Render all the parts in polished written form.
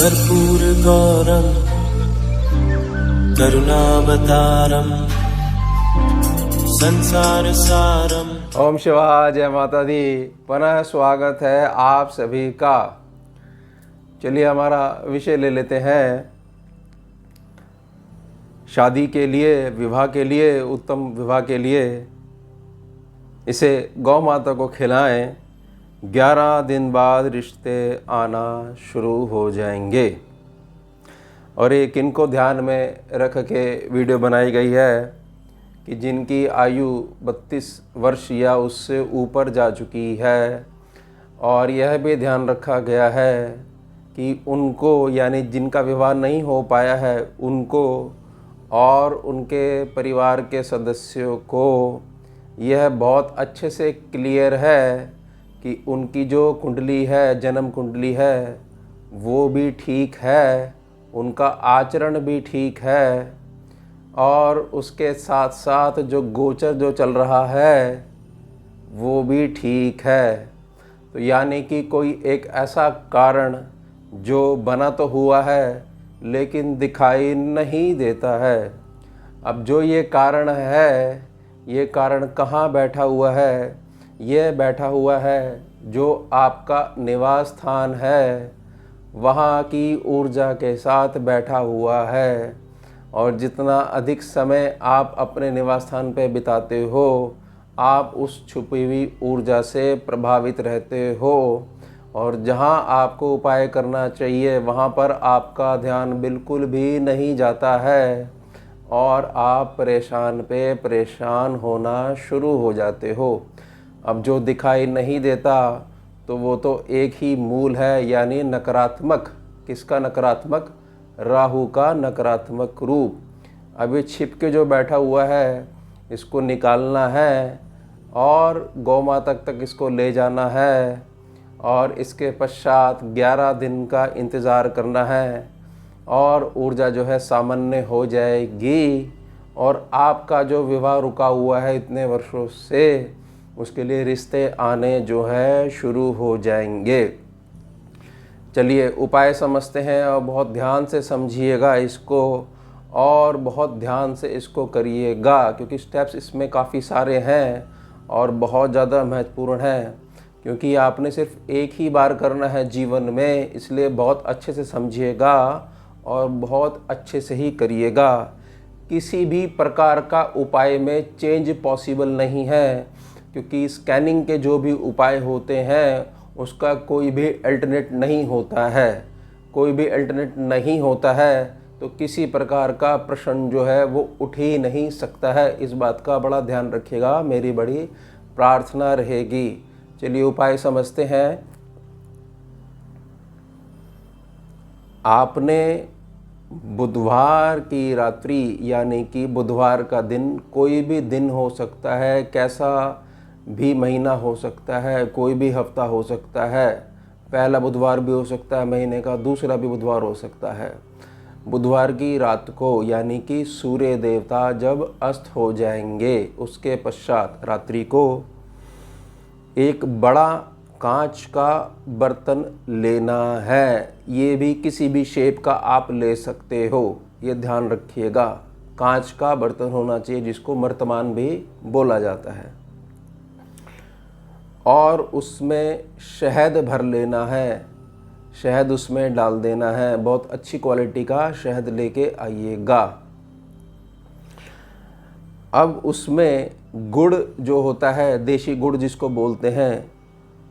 कर्पूरगौरं करुणावतारं संसारसारं। ओम शिवाय, जय माता दी। पुनः स्वागत है आप सभी का। चलिए हमारा विषय ले लेते हैं। शादी के लिए, विवाह के लिए, उत्तम विवाह के लिए इसे गौ माता को खिलाएं। 11 दिन बाद रिश्ते आना शुरू हो जाएंगे। और ये किनको ध्यान में रख के वीडियो बनाई गई है कि जिनकी आयु 32 वर्ष या उससे ऊपर जा चुकी है। और यह भी ध्यान रखा गया है कि उनको, यानी जिनका विवाह नहीं हो पाया है, उनको और उनके परिवार के सदस्यों को यह बहुत अच्छे से क्लियर है कि उनकी जो कुंडली है, जन्म कुंडली है, वो भी ठीक है, उनका आचरण भी ठीक है, और उसके साथ साथ जो गोचर जो चल रहा है वो भी ठीक है। तो यानी कि कोई एक ऐसा कारण जो बना तो हुआ है लेकिन दिखाई नहीं देता है। अब जो ये कारण है, ये कारण कहाँ बैठा हुआ है? ये बैठा हुआ है जो आपका निवास स्थान है, वहाँ की ऊर्जा के साथ बैठा हुआ है। और जितना अधिक समय आप अपने निवास स्थान पे बिताते हो, आप उस छुपी हुई ऊर्जा से प्रभावित रहते हो। और जहाँ आपको उपाय करना चाहिए वहाँ पर आपका ध्यान बिल्कुल भी नहीं जाता है और आप परेशान पे परेशान होना शुरू हो जाते हो। अब जो दिखाई नहीं देता तो वो तो एक ही मूल है, यानी नकारात्मक। किसका नकारात्मक? राहु का नकारात्मक रूप। अब ये छिप के जो बैठा हुआ है, इसको निकालना है और गौ माता तक इसको ले जाना है। और इसके पश्चात 11 दिन का इंतज़ार करना है और ऊर्जा जो है सामान्य हो जाएगी। और आपका जो विवाह रुका हुआ है इतने वर्षों से, उसके लिए रिश्ते आने जो है शुरू हो जाएंगे। चलिए उपाय समझते हैं और बहुत ध्यान से समझिएगा इसको और बहुत ध्यान से इसको करिएगा, क्योंकि स्टेप्स इसमें काफ़ी सारे हैं और बहुत ज़्यादा महत्वपूर्ण हैं। क्योंकि आपने सिर्फ एक ही बार करना है जीवन में, इसलिए बहुत अच्छे से समझिएगा और बहुत अच्छे से ही करिएगा। किसी भी प्रकार का उपाय में चेंज पॉसिबल नहीं है, क्योंकि स्कैनिंग के जो भी उपाय होते हैं उसका कोई भी अल्टरनेट नहीं होता है। कोई भी अल्टरनेट नहीं होता है तो किसी प्रकार का प्रश्न जो है वो उठ ही नहीं सकता है। इस बात का बड़ा ध्यान रखिएगा, मेरी बड़ी प्रार्थना रहेगी। चलिए उपाय समझते हैं। आपने बुधवार की रात्रि, यानी कि बुधवार का दिन, कोई भी दिन हो सकता है, कैसा भी महीना हो सकता है, कोई भी हफ्ता हो सकता है, पहला बुधवार भी हो सकता है महीने का, दूसरा भी बुधवार हो सकता है। बुधवार की रात को, यानी कि सूर्य देवता जब अस्त हो जाएंगे, उसके पश्चात रात्रि को एक बड़ा कांच का बर्तन लेना है। ये भी किसी भी शेप का आप ले सकते हो, ये ध्यान रखिएगा। कांच का बर्तन होना चाहिए जिसको मर्तमान भी बोला जाता है। और उसमें शहद भर लेना है, शहद उसमें डाल देना है। बहुत अच्छी क्वालिटी का शहद लेके आइएगा। अब उसमें गुड़ जो होता है, देशी गुड़ जिसको बोलते हैं,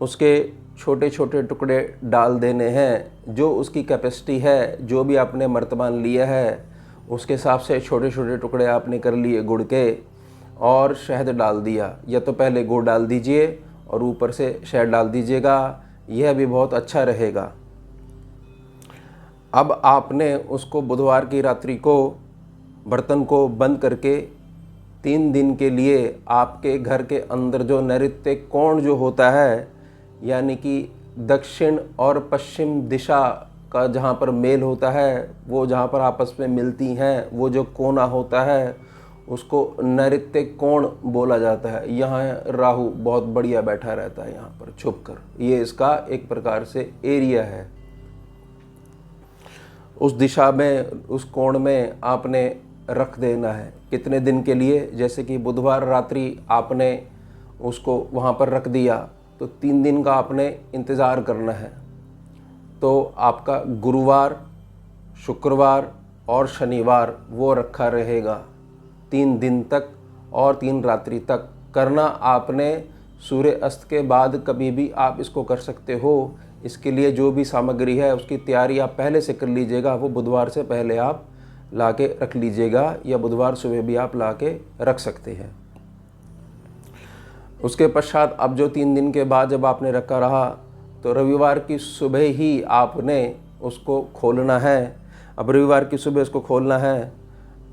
उसके छोटे छोटे टुकड़े डाल देने हैं। जो उसकी कैपेसिटी है, जो भी आपने मर्तमान लिया है उसके हिसाब से छोटे छोटे टुकड़े आपने कर लिए गुड़ के, और शहद डाल दिया। या तो पहले गुड़ डाल दीजिए और ऊपर से शहद डाल दीजिएगा, यह भी बहुत अच्छा रहेगा। अब आपने उसको बुधवार की रात्रि को बर्तन को बंद करके 3 दिन के लिए आपके घर के अंदर जो नैऋत्य कोण जो होता है, यानी कि दक्षिण और पश्चिम दिशा का जहाँ पर मेल होता है, वो जहाँ पर आपस में मिलती हैं, वो जो कोना होता है उसको नैऋत्य कोण बोला जाता है। यहाँ राहु बहुत बढ़िया बैठा रहता है यहाँ पर छुप कर, ये इसका एक प्रकार से एरिया है। उस दिशा में, उस कोण में आपने रख देना है। कितने दिन के लिए? जैसे कि बुधवार रात्रि आपने उसको वहाँ पर रख दिया तो 3 दिन का आपने इंतज़ार करना है। तो आपका गुरुवार, शुक्रवार और शनिवार वो रखा रहेगा 3 दिन तक और 3 रात्रि तक। करना आपने सूर्य अस्त के बाद कभी भी आप इसको कर सकते हो। इसके लिए जो भी सामग्री है उसकी तैयारी आप पहले से कर लीजिएगा। वो बुधवार से पहले आप ला के रख लीजिएगा या बुधवार सुबह भी आप ला के रख सकते हैं। उसके पश्चात अब जो 3 दिन के बाद जब आपने रखा रहा तो रविवार की सुबह ही आपने उसको खोलना है। अब रविवार की सुबह उसको खोलना है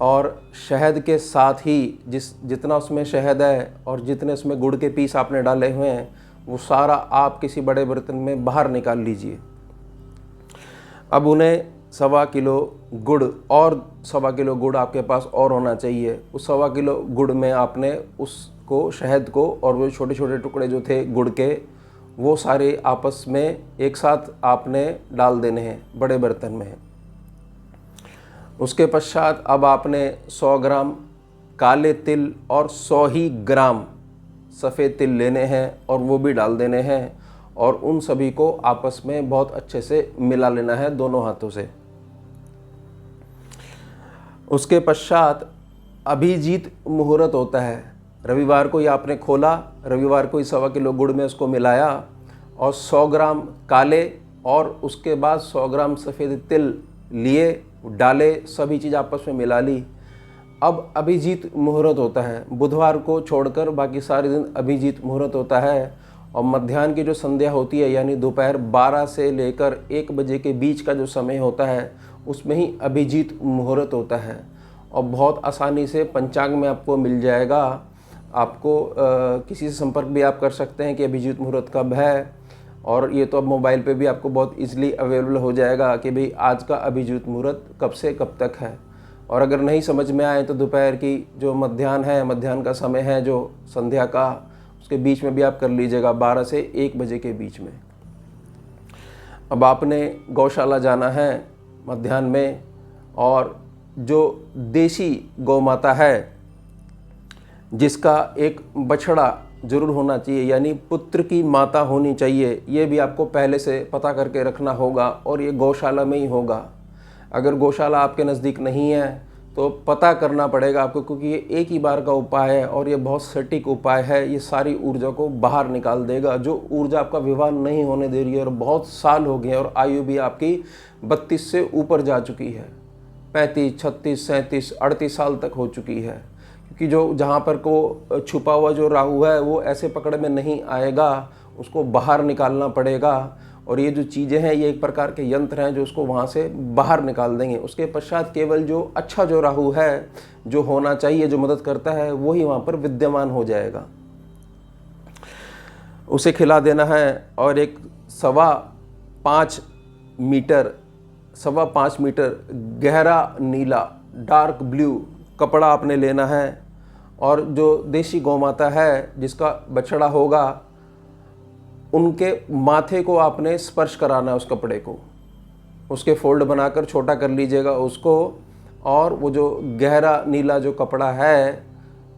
और शहद के साथ ही जितना उसमें शहद है और जितने उसमें गुड़ के पीस आपने डाले हुए हैं वो सारा आप किसी बड़े बर्तन में बाहर निकाल लीजिए। अब उन्हें 1.25 किलो गुड़ और 1.25 किलो गुड़ आपके पास और होना चाहिए। उस 1.25 किलो गुड़ में आपने उसको, शहद को और वो छोटे छोटे टुकड़े जो थे गुड़ के, वो सारे आपस में एक साथ आपने डाल देने हैं बड़े बर्तन में। उसके पश्चात अब आपने 100 ग्राम काले तिल और 100 ही ग्राम सफ़ेद तिल लेने हैं और वो भी डाल देने हैं और उन सभी को आपस में बहुत अच्छे से मिला लेना है दोनों हाथों से। उसके पश्चात अभिजीत मुहूर्त होता है। रविवार को ही आपने खोला, रविवार को ही 1.25 किलो गुड़ में उसको मिलाया और 100 ग्राम काले और उसके बाद 100 ग्राम सफ़ेद तिल लिए, डाले, सभी चीज़ आपस में मिला ली। अब अभिजीत मुहूर्त होता है। बुधवार को छोड़कर बाकी सारे दिन अभिजीत मुहूर्त होता है और मध्याह्न की जो संध्या होती है यानी दोपहर 12 से लेकर 1 बजे के बीच का जो समय होता है उसमें ही अभिजीत मुहूर्त होता है और बहुत आसानी से पंचांग में आपको मिल जाएगा। आपको किसी से संपर्क भी आप कर सकते हैं कि अभिजीत मुहूर्त कब है, और ये तो अब मोबाइल पे भी आपको बहुत इजीली अवेलेबल हो जाएगा कि भाई आज का अभिजीत मुहूर्त कब से कब तक है। और अगर नहीं समझ में आए तो दोपहर की जो मध्याह्न है, मध्याह्न का समय है जो संध्या का, उसके बीच में भी आप कर लीजिएगा 12 से 1 बजे के बीच में। अब आपने गौशाला जाना है मध्याह्न में और जो देसी गौ माता है जिसका एक बछड़ा ज़रूर होना चाहिए यानी पुत्र की माता होनी चाहिए, ये भी आपको पहले से पता करके रखना होगा और ये गौशाला में ही होगा। अगर गौशाला आपके नज़दीक नहीं है तो पता करना पड़ेगा आपको, क्योंकि ये एक ही बार का उपाय है और ये बहुत सटीक उपाय है। ये सारी ऊर्जा को बाहर निकाल देगा। जो ऊर्जा आपका विवाह नहीं होने दे रही है और बहुत साल हो गए और आयु भी आपकी 32 से ऊपर जा चुकी है, 35, 36, 37, 38 साल तक हो चुकी है, क्योंकि जो जहाँ पर को छुपा हुआ जो राहु है वो ऐसे पकड़ में नहीं आएगा, उसको बाहर निकालना पड़ेगा। और ये जो चीज़ें हैं ये एक प्रकार के यंत्र हैं जो उसको वहाँ से बाहर निकाल देंगे। उसके पश्चात केवल जो अच्छा जो राहु है, जो होना चाहिए, जो मदद करता है, वही वहाँ पर विद्यमान हो जाएगा। उसे खिला देना है और एक 5.25 मीटर गहरा नीला डार्क ब्लू कपड़ा आपने लेना है और जो देसी गौ माता है जिसका बछड़ा होगा उनके माथे को आपने स्पर्श कराना है उस कपड़े को। उसके फोल्ड बनाकर छोटा कर लीजिएगा उसको, और वो जो गहरा नीला जो कपड़ा है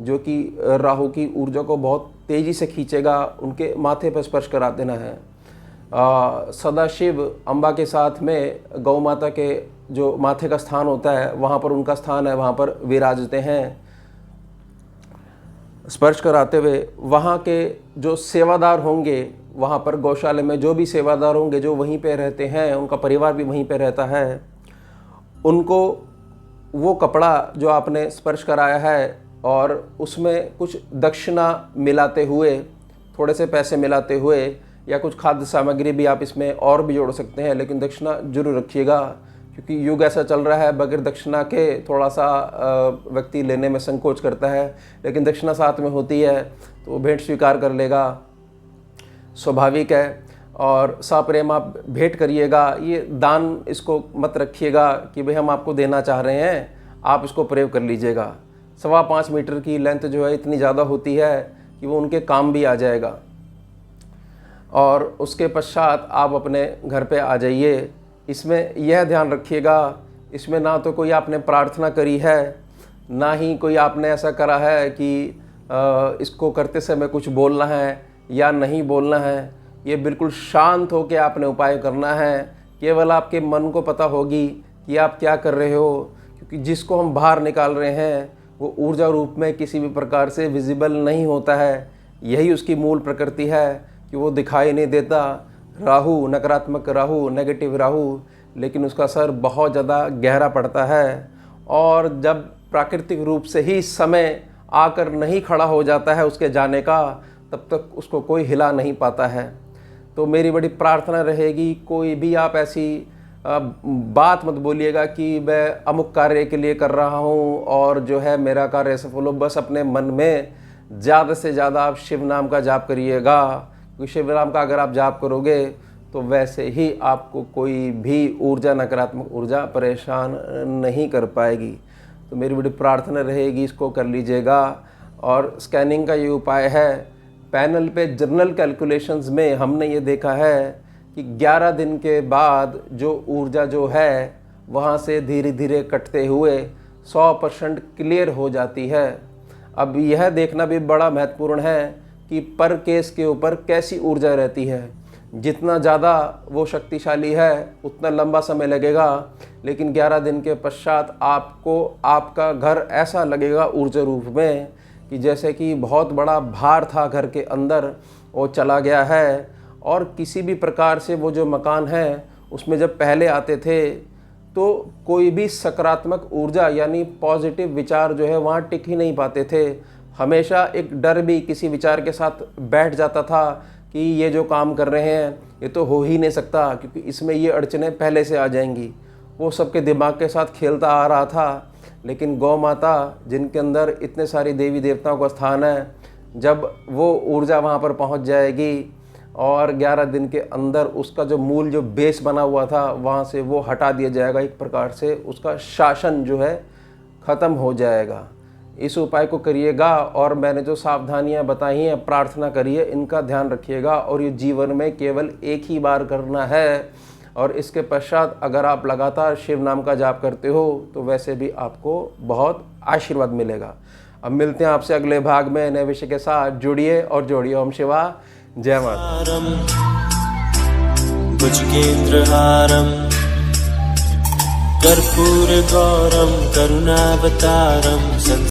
जो कि राहु की ऊर्जा को बहुत तेज़ी से खींचेगा, उनके माथे पर स्पर्श करा देना है। सदाशिव अम्बा के साथ में गौ माता के जो माथे का स्थान होता है वहाँ पर उनका स्थान है, वहाँ पर विराजते हैं। स्पर्श कराते हुए वहाँ के जो सेवादार होंगे, वहाँ पर गौशाले में जो भी सेवादार होंगे जो वहीं पे रहते हैं, उनका परिवार भी वहीं पे रहता है, उनको वो कपड़ा जो आपने स्पर्श कराया है और उसमें कुछ दक्षिणा मिलाते हुए, थोड़े से पैसे मिलाते हुए या कुछ खाद्य सामग्री भी आप इसमें और भी जोड़ सकते हैं, लेकिन दक्षिणा जरूर रखिएगा, क्योंकि युग ऐसा चल रहा है बगैर दक्षिणा के थोड़ा सा व्यक्ति लेने में संकोच करता है, लेकिन दक्षिणा साथ में होती है तो वो भेंट स्वीकार कर लेगा, स्वाभाविक है। और सप्रेम आप भेंट करिएगा, ये दान इसको मत रखिएगा कि भाई हम आपको देना चाह रहे हैं, आप इसको प्रयोग कर लीजिएगा। 5.25 मीटर की लेंथ जो है इतनी ज़्यादा होती है कि वो उनके काम भी आ जाएगा। और उसके पश्चात आप अपने घर पे आ जाइए इसमें यह ध्यान रखिएगा, इसमें ना तो कोई आपने प्रार्थना करी है, ना ही कोई आपने ऐसा करा है कि इसको करते समय कुछ बोलना है या नहीं बोलना है। ये बिल्कुल शांत होकर आपने उपाय करना है। केवल आपके मन को पता होगी कि आप क्या कर रहे हो, क्योंकि जिसको हम बाहर निकाल रहे हैं वो ऊर्जा रूप में किसी भी प्रकार से विजिबल नहीं होता है। यही उसकी मूल प्रकृति है कि वो दिखाई नहीं देता। राहु, नकारात्मक राहु, नेगेटिव राहु, लेकिन उसका असर बहुत ज़्यादा गहरा पड़ता है। और जब प्राकृतिक रूप से ही समय आकर नहीं खड़ा हो जाता है उसके जाने का, तब तक उसको कोई हिला नहीं पाता है। तो मेरी बड़ी प्रार्थना रहेगी, कोई भी आप ऐसी बात मत बोलिएगा कि मैं अमुक कार्य के लिए कर रहा हूँ और जो है मेरा कार्य सफल हो। बस अपने मन में ज़्यादा से ज़्यादा आप शिव नाम का जाप करिएगा, क्योंकि शिव नाम का अगर आप जाप करोगे तो वैसे ही आपको कोई भी ऊर्जा, नकारात्मक ऊर्जा परेशान नहीं कर पाएगी। तो मेरी बड़ी प्रार्थना रहेगी, इसको कर लीजिएगा। और स्कैनिंग का ये उपाय है, पैनल पे जनरल कैलकुलेशंस में हमने ये देखा है कि 11 दिन के बाद जो ऊर्जा जो है वहाँ से धीरे धीरे कटते हुए 100% क्लियर हो जाती है। अब यह देखना भी बड़ा महत्वपूर्ण है कि पर केस के ऊपर कैसी ऊर्जा रहती है। जितना ज़्यादा वो शक्तिशाली है उतना लंबा समय लगेगा, लेकिन 11 दिन के पश्चात आपको आपका घर ऐसा लगेगा ऊर्जा रूप में कि जैसे कि बहुत बड़ा भार था घर के अंदर, वो चला गया है। और किसी भी प्रकार से वो जो मकान है उसमें जब पहले आते थे तो कोई भी सकारात्मक ऊर्जा यानी पॉजिटिव विचार जो है वहाँ टिक ही नहीं पाते थे। हमेशा एक डर भी किसी विचार के साथ बैठ जाता था कि ये जो काम कर रहे हैं ये तो हो ही नहीं सकता, क्योंकि इसमें ये अड़चनें पहले से आ जाएंगी। वो सबके दिमाग के साथ खेलता आ रहा था। लेकिन गौ माता, जिनके अंदर इतने सारी देवी देवताओं का स्थान है, जब वो ऊर्जा वहाँ पर पहुँच जाएगी और 11 दिन के अंदर उसका जो मूल जो बेस बना हुआ था वहाँ से वो हटा दिया जाएगा। एक प्रकार से उसका शासन जो है ख़त्म हो जाएगा। इस उपाय को करिएगा और मैंने जो सावधानियां बताई हैं, प्रार्थना करिए, इनका ध्यान रखिएगा। और ये जीवन में केवल एक ही बार करना है। और इसके पश्चात अगर आप लगातार शिव नाम का जाप करते हो तो वैसे भी आपको बहुत आशीर्वाद मिलेगा। अब मिलते हैं आपसे अगले भाग में नए विषय के साथ। जुड़िए और जोड़िए। ओम शिवा, जय माता। भुजगेन्द्रहारं कर्पूरगौरं करुणावतारं